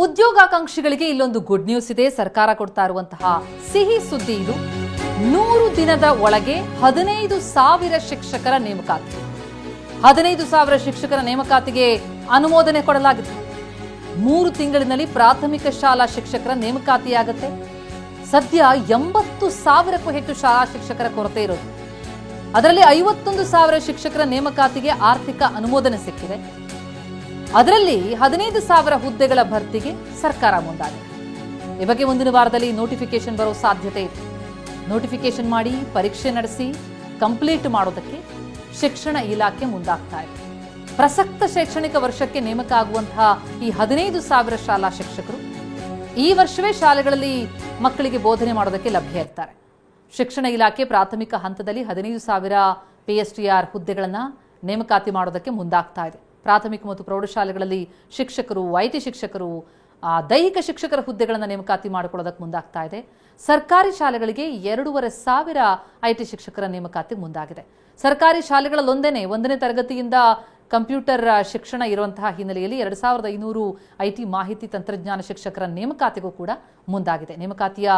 ಉದ್ಯೋಗಾಕಾಂಕ್ಷಿಗಳಿಗೆ ಇಲ್ಲೊಂದು good news ಇದೆ. ಸರ್ಕಾರ ಕೊಡ್ತಾ ಇರುವಂತಹ ಸಿಹಿ ಸುದ್ದಿ ಇದು. 100 ದಿನದ ಒಳಗೆ 15,000 ಶಿಕ್ಷಕರ ನೇಮಕಾತಿ. 15,000 ಶಿಕ್ಷಕರ ನೇಮಕಾತಿಗೆ ಅನುಮೋದನೆ ಕೊಡಲಾಗಿದೆ. 3 ತಿಂಗಳಿನಲ್ಲಿ ಪ್ರಾಥಮಿಕ ಶಾಲಾ ಶಿಕ್ಷಕರ ನೇಮಕಾತಿಯಾಗುತ್ತೆ. ಸದ್ಯ 80,000ಕ್ಕೂ ಹೆಚ್ಚು ಶಾಲಾ ಶಿಕ್ಷಕರ ಕೊರತೆ ಇರೋದು. ಅದರಲ್ಲಿ 51,000 ಶಿಕ್ಷಕರ ನೇಮಕಾತಿಗೆ ಆರ್ಥಿಕ ಅನುಮೋದನೆ ಸಿಕ್ಕಿದೆ. ಅದರಲ್ಲಿ 15,000 ಹುದ್ದೆಗಳ ಭರ್ತಿಗೆ ಸರ್ಕಾರ ಮುಂದಾಗಿದೆ. ಈ ಬಗ್ಗೆ ಮುಂದಿನ ವಾರದಲ್ಲಿ ನೋಟಿಫಿಕೇಶನ್ ಬರೋ ಸಾಧ್ಯತೆ ಇದೆ. ನೋಟಿಫಿಕೇಶನ್ ಮಾಡಿ ಪರೀಕ್ಷೆ ನಡೆಸಿ ಕಂಪ್ಲೀಟ್ ಮಾಡೋದಕ್ಕೆ ಶಿಕ್ಷಣ ಇಲಾಖೆ ಮುಂದಾಗ್ತಾ ಇದೆ. ಪ್ರಸಕ್ತ ಶೈಕ್ಷಣಿಕ ವರ್ಷಕ್ಕೆ ನೇಮಕ ಆಗುವಂತಹ ಈ 15,000 ಶಾಲಾ ಶಿಕ್ಷಕರು ಈ ವರ್ಷವೇ ಶಾಲೆಗಳಲ್ಲಿ ಮಕ್ಕಳಿಗೆ ಬೋಧನೆ ಮಾಡೋದಕ್ಕೆ ಲಭ್ಯ ಇರ್ತಾರೆ. ಶಿಕ್ಷಣ ಇಲಾಖೆ ಪ್ರಾಥಮಿಕ ಹಂತದಲ್ಲಿ 15,000 PSTR ಹುದ್ದೆಗಳನ್ನು ನೇಮಕಾತಿ ಮಾಡೋದಕ್ಕೆ ಮುಂದಾಗ್ತಾ ಇದೆ. ಪ್ರಾಥಮಿಕ ಮತ್ತು ಪ್ರೌಢಶಾಲೆಗಳಲ್ಲಿ ಶಿಕ್ಷಕರು, IT ಶಿಕ್ಷಕರು, ದೈಹಿಕ ಶಿಕ್ಷಕರ ಹುದ್ದೆಗಳನ್ನು ನೇಮಕಾತಿ ಮಾಡಿಕೊಳ್ಳೋದಕ್ಕೆ ಮುಂದಾಗ್ತಾ ಇದೆ. ಸರ್ಕಾರಿ ಶಾಲೆಗಳಿಗೆ 2,500 IT ಶಿಕ್ಷಕರ ನೇಮಕಾತಿ ಮುಂದಾಗಿದೆ. ಸರ್ಕಾರಿ ಶಾಲೆಗಳಲ್ಲೊಂದೇನೆ 1ನೇ ತರಗತಿಯಿಂದ ಕಂಪ್ಯೂಟರ್ ಶಿಕ್ಷಣ ಇರುವಂತಹ ಹಿನ್ನೆಲೆಯಲ್ಲಿ 2,500 IT ಮಾಹಿತಿ ತಂತ್ರಜ್ಞಾನ ಶಿಕ್ಷಕರ ನೇಮಕಾತಿಗೂ ಕೂಡ ಮುಂದಾಗಿದೆ. ನೇಮಕಾತಿಯ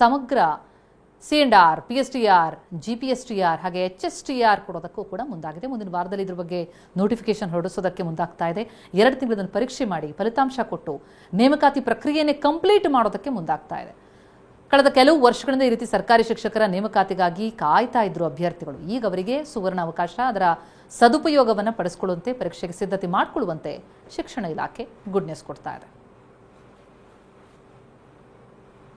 ಸಮಗ್ರ C&R, PSTR, GPSTR ಹಾಗೆ HSTR ಕೊಡೋದಕ್ಕೂ ಕೂಡ ಮುಂದಾಗಿದೆ. ಮುಂದಿನ ವಾರದಲ್ಲಿ ಇದ್ರ ಬಗ್ಗೆ ನೋಟಿಫಿಕೇಶನ್ ಹೊರಡಿಸೋದಕ್ಕೆ ಮುಂದಾಗ್ತಾ ಇದೆ. 2 ತಿಂಗಳನ್ನು ಪರೀಕ್ಷೆ ಮಾಡಿ ಫಲಿತಾಂಶ ಕೊಟ್ಟು ನೇಮಕಾತಿ ಪ್ರಕ್ರಿಯೆನೇ ಕಂಪ್ಲೀಟ್ ಮಾಡೋದಕ್ಕೆ ಮುಂದಾಗ್ತಾ ಇದೆ. ಕಳೆದ ಕೆಲವು ವರ್ಷಗಳಿಂದ ಈ ರೀತಿ ಸರ್ಕಾರಿ ಶಿಕ್ಷಕರ ನೇಮಕಾತಿಗಾಗಿ ಕಾಯ್ತಾ ಇದ್ರು ಅಭ್ಯರ್ಥಿಗಳು. ಈಗ ಅವರಿಗೆ ಸುವರ್ಣ ಅವಕಾಶ, ಅದರ ಸದುಪಯೋಗವನ್ನು ಪಡಿಸಿಕೊಳ್ಳುವಂತೆ, ಪರೀಕ್ಷೆಗೆ ಸಿದ್ಧತೆ ಮಾಡಿಕೊಳ್ಳುವಂತೆ ಶಿಕ್ಷಣ ಇಲಾಖೆ ಗುಡ್ ನ್ಯೂಸ್ ಕೊಡ್ತಾ ಇದೆ.